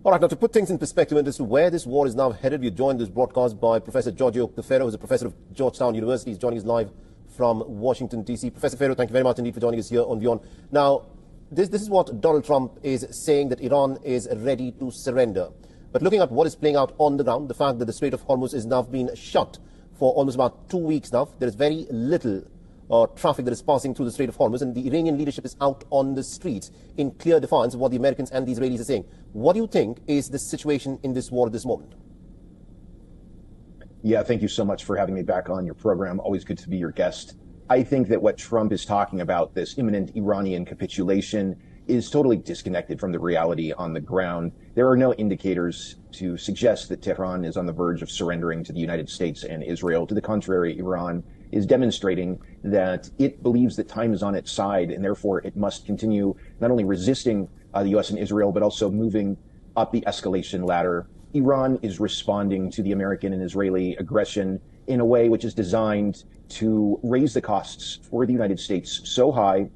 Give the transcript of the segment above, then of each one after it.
All right, now to put things in perspective as to where this war is now headed, we're joined this broadcast by Professor Giorgio Cafiero, who's a professor of Georgetown University. He's joining us live from Washington, D.C. Professor Cafiero, thank you very much indeed for joining us here on Beyond. Now, this is what Donald Trump is saying, that Iran is ready to surrender. But looking at what is playing out on the ground, the fact that the Strait of Hormuz is now being shut for almost about 2 weeks now, there is very little traffic that is passing through the Strait of Hormuz, and the Iranian leadership is out on the streets in clear defiance of what the Americans and the Israelis are saying. What do you think is the situation in this war at this moment? Yeah, thank you so much for having me back on your program. Always good to be your guest. I think that what Trump is talking about, this imminent Iranian capitulation, is totally disconnected from the reality on the ground. There are no indicators to suggest that Tehran is on the verge of surrendering to the United States and Israel. To the contrary, Iran is demonstrating that it believes that time is on its side, and therefore it must continue not only resisting the U.S. and Israel, but also moving up the escalation ladder. Iran is responding to the American and Israeli aggression in a way which is designed to raise the costs for the United States so high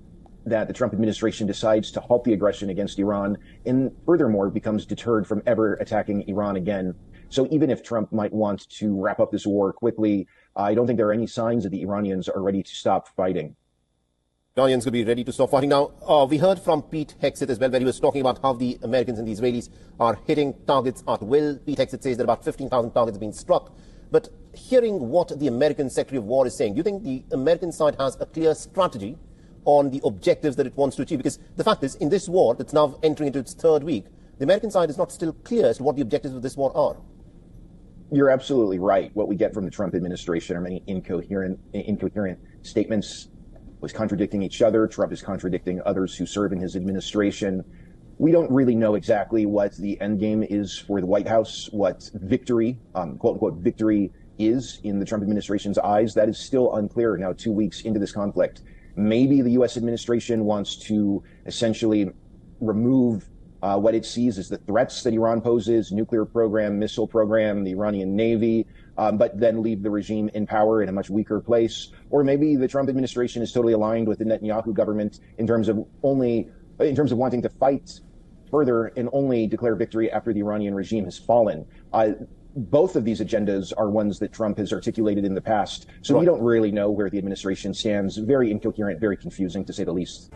that the Trump administration decides to halt the aggression against Iran and furthermore becomes deterred from ever attacking Iran again. So even if Trump might want to wrap up this war quickly, I don't think there are any signs that the Iranians are ready to stop fighting. Iranians could be ready to stop fighting. Now, we heard from Pete Hegseth as well, where he was talking about how the Americans and the Israelis are hitting targets at will. Pete Hegseth says that about 15,000 targets have been struck. But hearing what the American Secretary of War is saying, do you think the American side has a clear strategy on the objectives that it wants to achieve? Because the fact is, in this war that's now entering into its third week, the American side is not still clear as to what the objectives of this war are. You're absolutely right. What we get from the Trump administration are many incoherent statements, was contradicting each other. Trump is contradicting others who serve in his administration. We don't really know exactly what the end game is for the White House, what victory, quote unquote, victory is in the Trump administration's eyes. That is still unclear now, 2 weeks into this conflict. Maybe the U.S. administration wants to essentially remove what it sees as the threats that Iran poses, nuclear program, missile program, the Iranian Navy, but then leave the regime in power in a much weaker place. Or maybe the Trump administration is totally aligned with the Netanyahu government in terms of wanting to fight further and only declare victory after the Iranian regime has fallen. Both of these agendas are ones that Trump has articulated in the past. So we don't really know where the administration stands. Very incoherent, very confusing, to say the least.